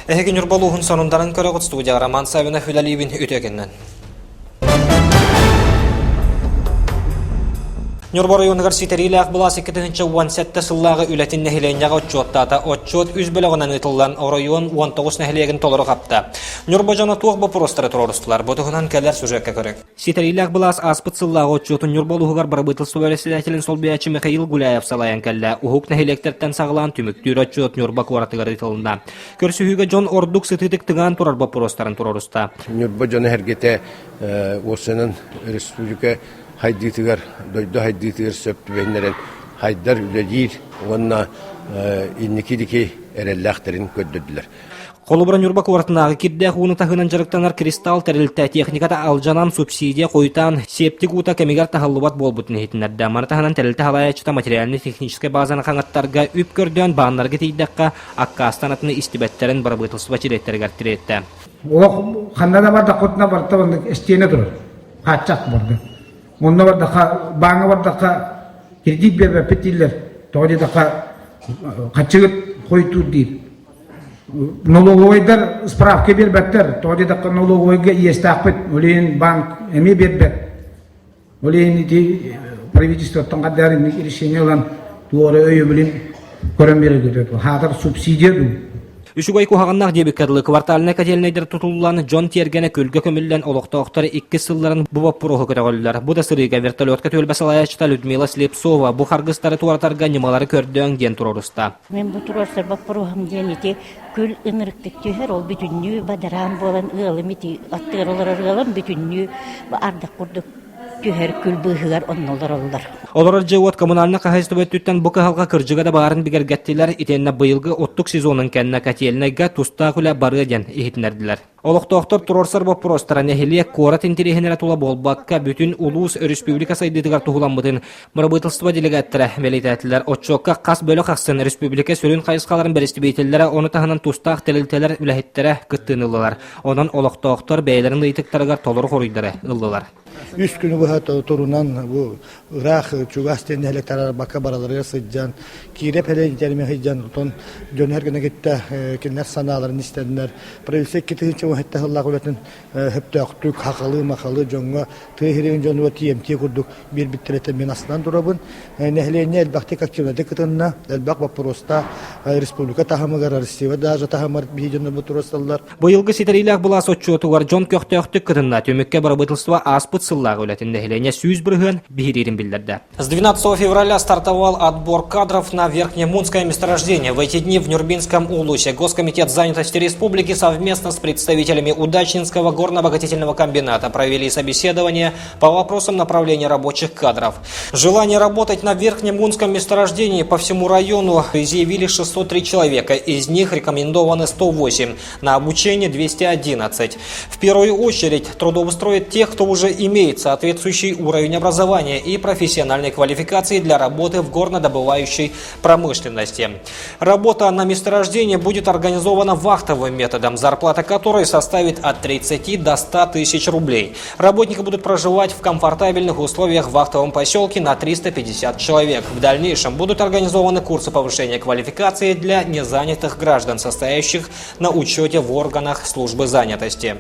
Ehegi НЮРБАлуğun sonundan körögüt studiya Roman Savina Hülalibin ütegenden. НЮРБА районығыр ситериләқ бұласы 2-17 сыллағы үләтін нәхиленяға отчоттата. Отчот үз бөліғынан ұтылған район 19 нәхилеген толыры қапта. НЮРБА жана туық бұпыростары тұрорыстылар. Бұтығынан кәлер сүжекке көрек. Ситериләқ бұлас аспыт сыллағы отчотын НЮРБАлуғығар барабытылсы бөлесіләтілін сол бәйәчі Михаил Гуляев салаян кәлі. Ухук нәхилектерттен сағылан түміктүйр отчот НЮРБА куаратығар итылында. Көрсіхігі жон ордук сытытық тыған тұрар бұпыростарын тұрорыста. НЮРБА жаны әргете осының республика хайдитыгар, дойду хайдитыгар сөптü бәйнерен хайдар үләдейір, онына инники-дики әрелләқтерін көддіділер. Қолыбыран НЮРБА куартынағы кирдәқ уны тағынан жарықтанар кристалл тәрілті техниката алжанан субсидия қойтан септик ута кәмегер тағылыбат бол бұтын ехетінерді. Маны тағынан тәрілті халаячыта материалны техническай базаны қаңаттарға үп көрден бағынларға тейдәққа аққа астанатыны истибәттерін барабытылсы бачиреттергер тіретті. Ол қандада барда құтына барда онды істейіне тұрыр. Қатшақ барды. Онда барда бағыңа барда кредит бербе петилер. Тоғыды да қатшығыт қойтур дейді. Налоговойдар справка бербеттер. Тоғыды да налоговойға иесті ақпет. Олейін банк әме бербет. Олейін правительствоттан қадарын решение олан туары өйі білін көрін береді. Хатыр субсидия ду. Үшігай кухағаннақ дебеккерлі кварталына кәделінейдер тұтылуылан Джон Тергені көлгі көмілден олықтауқтары 2 сылларын бұбап бұрығы көріғолілер. Бұда сырыға вертолетка төлбәс алаячыта Людмила Слепцова бұ қарғыстары туартарға немалары көрдің ден тұрорыста. Мен бұ тұрорыстар бап бұрығым денеті көл ыңырықтық түйер ол бүтінні бадаран болан ұғылым еті аттығырылар ұғылым бүтінні ардық құрдық түйер көл бұғығар оннолар олар. Олар жауат коммунальна қағайстыбөттіттен бұқы халға кіржіға да барын бігергеттілер итенна бұйылғы оттық сезонын кәнна кәтелінайға тұста күлі бары ден ехетінерділер. Олықтауқтар тұрорсар боп простара нәхилия қорат интерехенері тула болбаққа бүтін улус республика сайдыдығар тұғыламбытын мұрабытылсыба делегаттыры мәлейтәтілер. Отчоққа қас бөлі қақсын республика сөрін қайысқаларын бәрісті бейтелері оны тағынан тұстақ тәлілтелер үләхеттері күттінілілер. Онан олықтауқтар бәйлерін ұйтықтарығар толыр қорыйдары ұлылар. Үш күні бұға тұрынан ұрақ чуғастен әлектарар баққа баралары сыджан, кейреп әлі терме хыджан, ұтын жөнер күні кетті кенер саналарын істеділер. Правильсек кетігінші оғетті ғыллақ өлетін хөпті өқтік, хақылы, мақылы, жонға түйіреген жоны өтиемте күрдік бір біттіретен мен астынан тұрабын. Нәхілене әлбақты активнады күтінна, әлбақ бапыроста республика тағымығар арыстева дажа тағымар бейджені бұтыросталар. Бұйылғы сетериләқ бұлас отчуотуғар жон көқті өқтік күтінна төмекке барабытылсыва аспыт сыллағы өлетін нәхілене сүйіз бірғын бейірерін білдірді. С 12 февраля стартовал отбор кадров на Верхнемунское месторождение. В эти дни в Нюрбинском улусе Госкомитет занятости республики совместно с представителями Удачнинского горно-обогатительного комбината провели собеседование по вопросам направления рабочих кадров. Желание работать на Верхнемунском месторождении по всему району изъявили 603 человека, из них рекомендованы 108, на обучение 211. В первую очередь трудоустроят тех, кто уже имеет соответствующий уровень образования и профессиональной квалификации для работы в горнодобывающей промышленности. Работа на месторождении будет организована вахтовым методом, зарплата которой составит от 30 до 100 тысяч рублей. Работники будут проживать в комфортабельных условиях в вахтовом поселке на 350 человек. В дальнейшем будут организованы курсы повышения квалификации для незанятых граждан, состоящих на учете в органах службы занятости.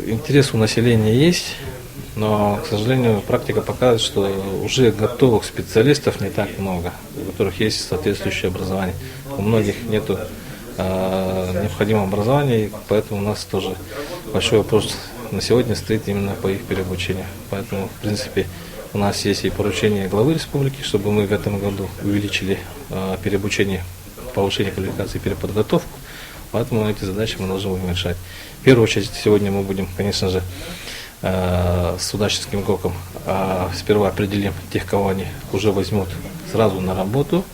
Интерес у населения есть, но, к сожалению, практика показывает, что уже готовых специалистов не так много, у которых есть соответствующее образование. У многих нет необходимого образования, и поэтому у нас тоже большой вопрос на сегодня стоит именно по их переобучению. Поэтому, в принципе, у нас есть и поручение главы республики, чтобы мы в этом году увеличили переобучение, повышение квалификации и переподготовку. Поэтому эти задачи мы должны будем решать. В первую очередь, сегодня мы будем, конечно же, с Удачнинским ГОКом сперва определим тех, кого они уже возьмут сразу на работу.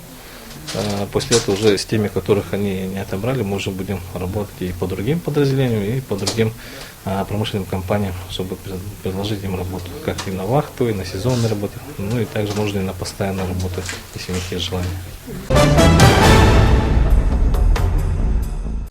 После этого уже с теми, которых они не отобрали, мы уже будем работать и по другим подразделениям, и по другим промышленным компаниям, чтобы предложить им работу, как и на вахту, и на сезонную работу, ну и также можно и на постоянную работу, если у них есть желание.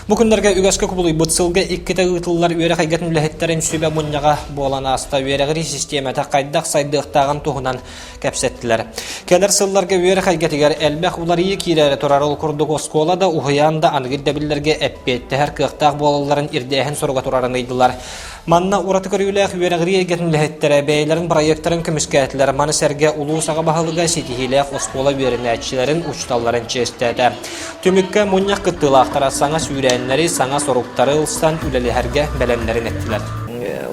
Bu günlerge ügeske kubuluy bıtsılga ikkite ıtıllar üyere kaygatın bilehetlerin sübe munyaga bolan asta üyeregiri sistemata kaydak saydıqtağın tuğunan kapsettiler. Keler sıllarga üyere kaygatigar elbek ular iyi kirere torarıl kurduk oskola da uhuyanda angidde billerge eppette her kıqtaq bolaların irdeğen soruga torarınıydılar. Manna uratıkır üyelek üyeregiri getin bilehettere beylerin proyektlerin kümüsketler manı serge ulu sağa bahalıga sitihilek oskola üyerenetçilerin uçtalların çestede. Tümükke munyak kıttılaqtara sana sürenleri sana sorukları ılsan üleli herge belemlerin ettiler.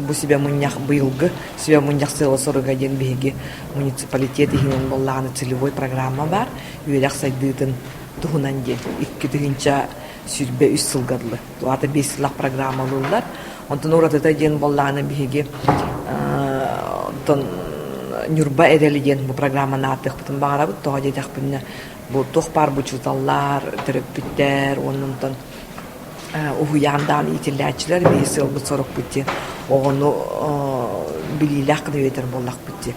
Bu себе munyak bıyılgı, себе munyak sıvı soruga gen bihigi municipalitet ihinin bollağını целевой программа var. Üyelek saydıydın tuğunan gen. İkki tığınca sürbe üst sılgadlı. Tuğata 5 yıllık programmalılar. Ondan orada da gen bollağını bihigi НЮРБА edeligen bu programma natık bütün bağıra bu toğa dedik bu tohpar bu çutallar, terapitler, ondan uhuyandan itillaçlar bir yıl bu soruk bitti. Onu bililak da yeter bollak bitti.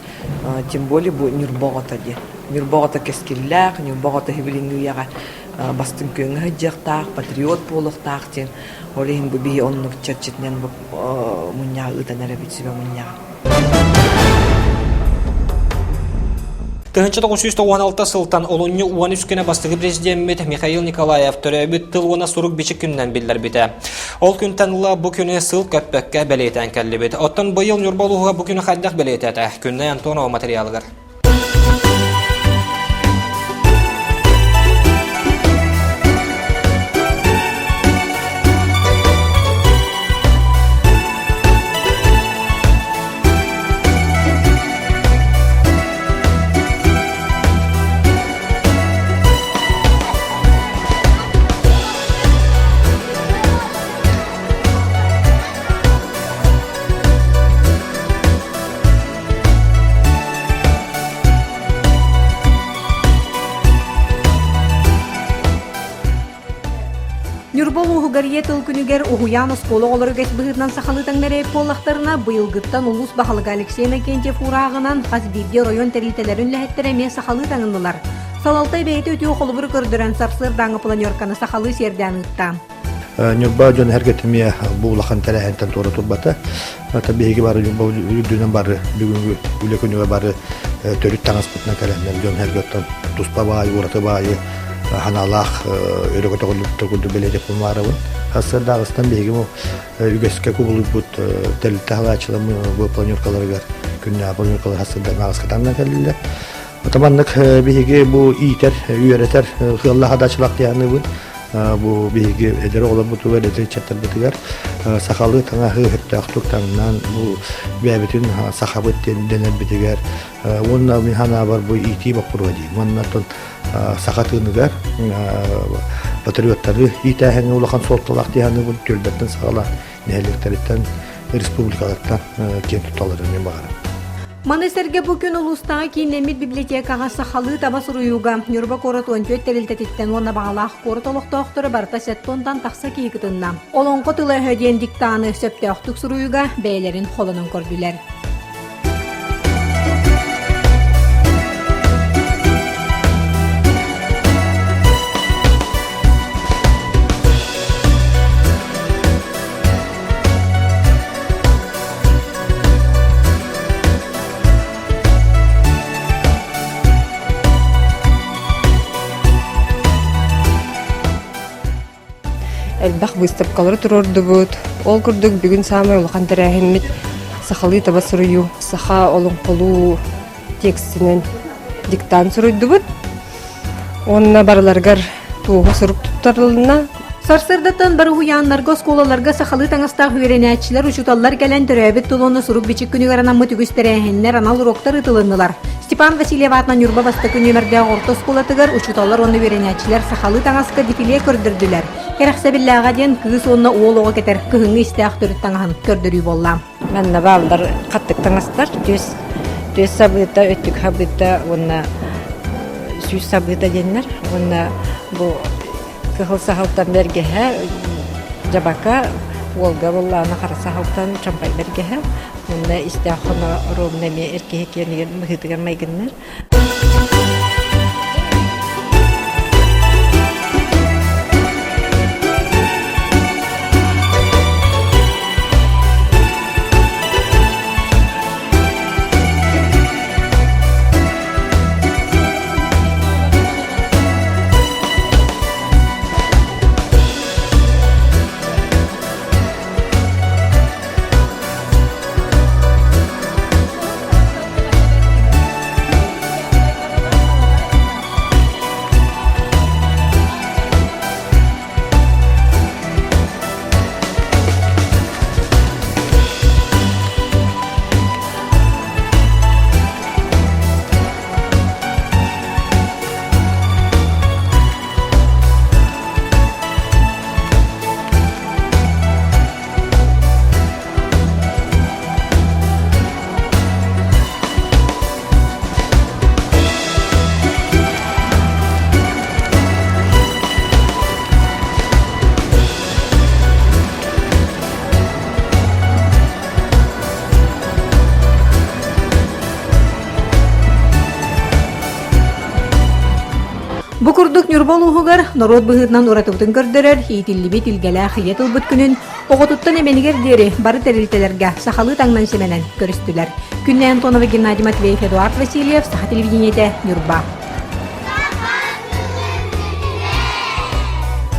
Тем более bu НЮРБА'ta diye. НЮРБА'ta keskiller, НЮРБА'ta hibilin yaga bastın köyüne hıcıqtaq, patriot boluqtaq diye. Orayın bu bir onluk çerçetinen bu munyağı ıtanara bitsi ve munyağı. Тыгынчы 916 сылтан олонью уан үскене бастығы президент Михаил Николаев төрөбүт тыл уана сурук бичик күннен билдер бите. Ол күнтанла бу күнү сыл көппөккө белетен келли бит. Оттон быйыл Нюрбалууга бу күнү хайдак белетете. Күнне Антонов материалыгар. Нюрбалуу гарьетыл күнүгер ухуян оскола олоргет быһытнан сахалытан мере поллахтарына быйылгыттан улус бахалыга Алексей Накентьев ураагынан Хазбирде район терилтелерин лэхеттереме сахалытаңынылар. Салалтай бейти өтүө холубур көрдөрөн сарсыр даңы планерканы сахалы серден ытта. НЮРБА жон хергетиме буулахан терехентен тора турбата. Табиги бары дүнөн бары бүгүнгү үлекөнүгө бары төрүт таңаспытына келенден жон хергеттен туспа баай ураты баай ханалах өрөгөтөгүлүктө күдү беледе пулмарабын. Хасыр Дагыстан беги бу үгөскө кубулуп бут телтахлачылымы бу планеркаларга күннө планеркалар хасырда Дагыскатан келди. Отаманнык беги бу итер үйрөтер хылла хадачылак дияны bu bigi edere olan bu tuvalet çatır bitiler sakalı tanga hıhtık tangdan bu bebetin sahabet denen bitiler onunla mihana var bu iti bakpuradi onunla ton sakatını gar patriotları itahen ulakan soltalak diyanı bu tülbetten sağla neheleklerden respublikalardan kent tutalarını bağırır. Манесерге бүкүн улустаа кинемит библиотекага сахалы табас уруюга Нюрба корот 14 терилтетиттен уонна багалаах корот олохтоохтору барта сеттондан такса кийгытынна. Олонко тыла höден диктаны сөптөөхтүк суруюга бээлерин холонун көрдүлер. Элбах выставкалары турордубут. Ол курдук бүгүн самай улахан терехимит сахалы табас сурую, саха олонколуу текстинен диктан суруйдубут. Онна бараларгар туuга сурук туттарылына. Сарсырдаттан бары хуяннарга сколаларга сахалы таңастаа үйренәчилер учуталлар келен төрөбүт тулуну сурук бичик күнүгөр анаммы түгүстерехеннер анал уроктар ытылыннылар. Степан Васильев атынан Нюрба басты күнүмерде орто сколатыгар учуталлар оны үйренәчилер сахалы таңаска дефиле көрдүрдүлер. Керексе биллага ден кыз онна уолого кетер кыһыңы истеах төрүт таңаһын көрдөрүү болла. Манна балдар каттык таңастар төс сабыта өттүк хабыта онна сүз сабыта деннер онна бу кыһыл сахалтан бергеһе жабака волга болланы кара сахалтан чампай бергеһе онна истеахына ромнеме эркеһе кенеген мыһытыгар майгыннар. Нюрбалуһугар народ быһытынан уратыбытын көрдөрөр, хиитиллиби тилгелää хыйятылбыт күнүн оҕотуттан эменигер диэри бары терилтелерге сахалы таңнан семенен көрүстүлэр. Күннэ Антонова, Геннадий Матвеев, Эдуард Васильев, Саха телевидениете, Нюрба.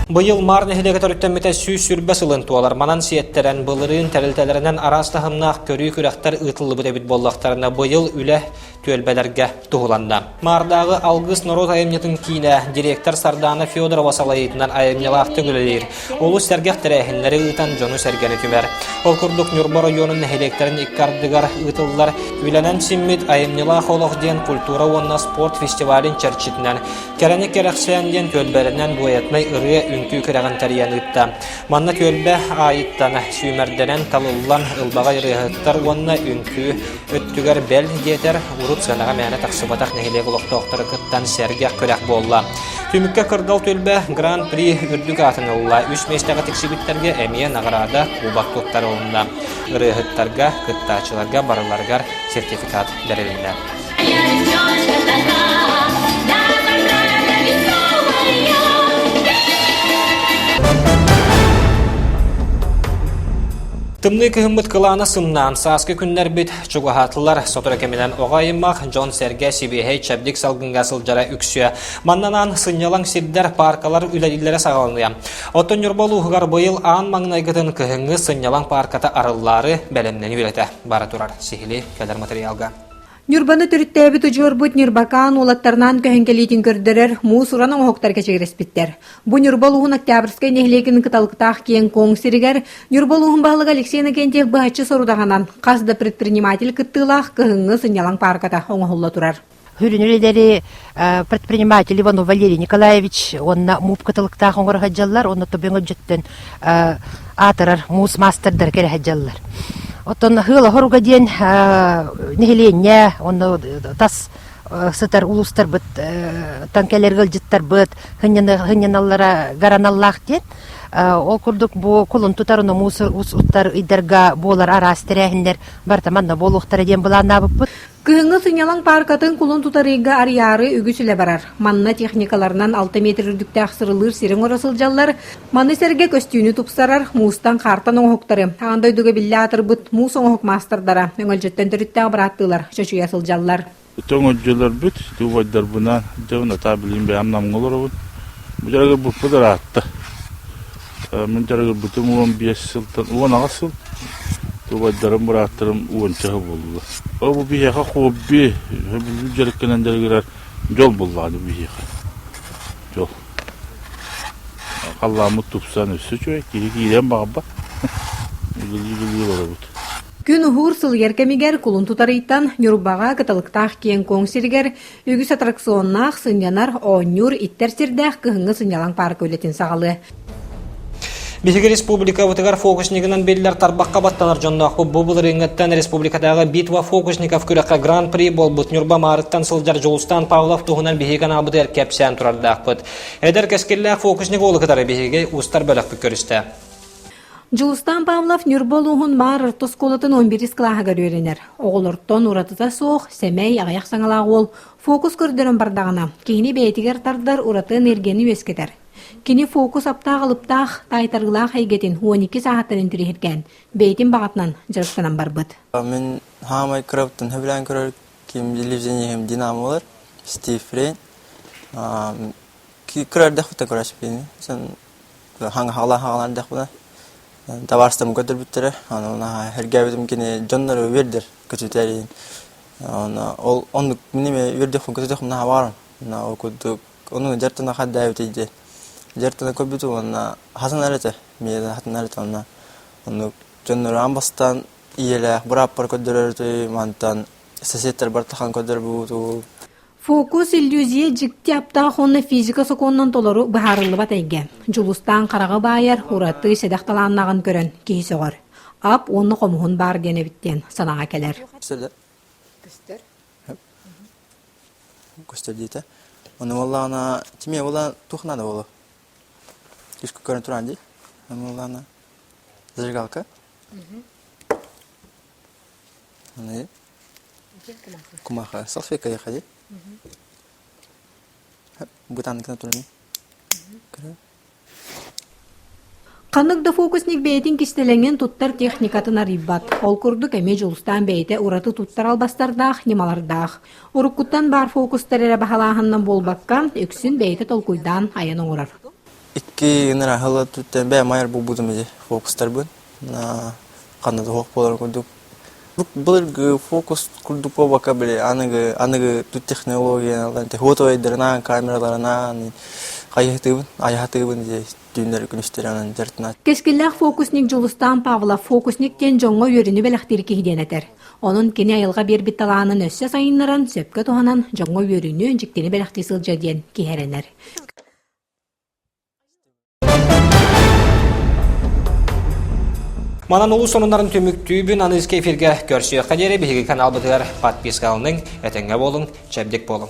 Быйыл мар нехилеге төрүттәммете сүүс сүрбә сылын туалар. Манан сиеттерен былырын тәрелтәләренән арастахымнах көрүй күрәхтәр ытыллы бит боллактарына быйыл үле төлбәләргә тугыланда. Мардагы алгыс народ айымнятын кийне директор Сардана Федорова салайытынан айымнялақты гүлелер. Олу сәргәх тәрәхинләре ытан жону сәргәне түбәр. Ол күрдік Нюрба районын нехилектерін иккардыгар ытыллар үләнән симмит айымнялах олық ден культура онна спорт фестивалін чәрчитінен. Кәрәне кәрәксән ден төлбәрінен буятмай ыры үнкүй кірәғын тәриян ытта. Манна төлбә айыттаны сүймәрденен талыллан ылбаға ырыхыттар онна үнкүй өттүгер бәл детер урут санаға мәне тақсыбатақ нәхилег олықтауқтары кыттан сәргәк көрәк болла. Түмікке кырдал төлбә гран-при үрдік атынылла. Үш местағы тексибиттерге әмия нағырада кубак тоттары олында. Ырыхыттарға, кыттачыларға, барыларғар сертификат дәрелінді. Тымны кыһыммыт кылаана сымнаан сааскы күннер бит чугахатлар сотора кеминен оғайыммақ Джон Серге Сибихей чәбдик салгынға сылжара үксüе. Маннанан сынялаң сиддер паркалар үләдиллері сағалыния. Оттон Нюрбалуғығар быйыл аан маңнайгытын кыһыңы сынялаң парката арыллары бәлемнен үләті бара турар. Сихили кәдер материалга. Нюрбаны түріттәбі тұжырбыт Нюрбакан олаттарынан көһенкелейтін көрдірер, мұус ұраның оқтарға чегіреспіттер. Бұ Нюрбалуғын октябрьскай нехлегін кыталықтақ кен коң сиригер, Нюрбалуғын бағылық Алексейна кентек бұхатшы сорудағанан, қасда предприниматель кыттылақ кыһыңы сынялаң парката оңғылла турар. Хүрүнүледери предприниматель Иванов Валерий Николаевич, он муп кыталықтақ оңғыр хаджаллар, он тобеңі жүттен атырар муус мастердар кері хаджаллар. Оттон хыла хоруга ден нехиленне, он тас сытар улустар быт, танкелергіл жыттар быт, хыньяналлара гараналлах ден. Ол күрдік бұл құлын тұтарыны мұсы ұттар идерға болар арастырәхіндер бартаманна болуқтары ден бұлана бұп бұт. Кыһыңы сынялаң паркатын кулун тутарыга арыяры үгүсүле барар. Манна техникаларынан 6 метр үрдүктә аксырылыр сирен орасылжаллар. Манны серге көстүүнү тупсарар, мустан картан оңоктары. Андай дуга билля атырбыт мус оңок мастардара. Өңөлжөттөн төрүттө бараттылар, чөчүгө сылжаллар. Төңөлжөлөр бүт, тубайдар буна, жана табилин бе амнам голору. Бу жерге бу подаратты. Мен жерге бүтүм 15 сылтан, 10 сыл. Тубайдарым бараттырым 10 чагы болду. О бу бияга хобби, бу жеркенен дергер жол болду бияга. Жол. Аллам тупсан өсүчө, кирен багба. Күн ухур сылгер кемигер кулун тутарыйттан Нюрбага кыталыктах кен коң сиргер үгүс аттракционнах сынянар Нюр иттер сирдах кыһыңы сынялаң парк өлетин сагалы. Бихиги республика ватыгар фокуснигынан беллер тарбаққа баттанар жоннақпы бұл реңеттен республикадағы битва фокусников күрәққа гран-при болбут Нюрба марыттан сылжар Жолустан Павлов туғынан бихиган абыды әркепсен тұрардақпыт. Әдер кәскелләқ фокусник олы кытары бихиги устар бөліқпі көрісті. Жолустан Павлов Нюрбалуғын бар ұртыс-колатын 11 клағығар өренер. Оғылырттон ұратыта соқ, сәмей ағаяқ саңалағы ол фокус көрдерін бардағына. Кейіні бәйтігер тардар ұраты энергияны өскетер. Кини фокус аптақ алыптақ тайтарғылақ әйгетін 12 сағаттарын түрігерген. Бейтін бағатынан жырықтанан барбыд. Мен хамай крабтын хөбілән көрір кем телевизионием динамолар, Стив Фрейн. Көрір дәқпіттен көрәшіп бейні. Хаңа-хағалан дәқпіна. Табарыстым көтір біттірі. Әргәбетім кені жонлары вердер көтітәрейін. Оны менеме вердеқпін көтітеқпін барым. Оның жартына қадда әбетейді. Жертана көбүтү онна хасан алете мейда хатын алете онна ону жоннор амбастан иеле бураппар көдөрөрдү мантан соседтер бартахан көдөрбүтү. Фокус иллюзия жикти апта хонна физика соконнан толору бахарылы батайга. Жулустан карага байар ураты седакталаннаган көрөн кейсогор. Ап онны комугун бар гене биттен санага келер. Көстөр дейте. Оны валлана тиме валла тухнада боло. Кишко көрін тұран дей. Оны зажигалка. Оны кумаха. Салфетка яха дей. Бутаныкына тұран дей. Каныкда фокусник бейтин кистеленген туттар техникатын ариббат. Ол курдук эме жолустан бейте ураты туттар албастардах, немалардах. Уруккуттан бар фокустар эре бахалаханнан болбакка, өксүн бейте толкуйдан аян оңурар. Икки гынара хала туттан бе майыр бубудум эже фокустар бун. Канада хок болар курдук. Бұл фокус курдук бака биле аныгы тут технологиялар, фотоайдерна, камераларына аяхтыбын же дүйнөр күнүстөр анан жартына. Кескиллах фокусник жолустан Павлов фокусник кен жоңго өрүнү белактыр кийденетер. Онун кини айылга бербит талаанын өссө сайыннарын сөпкө тоһанан жоңго өрүнү жиктени белакты сылжа диен кихеренер. Манан улус сонунларын төмүктүүбүн анызке эфирге көрсөйөк кадери биһиги канал бытыгар подписка алының, этеңге болуң, чебдек болуң.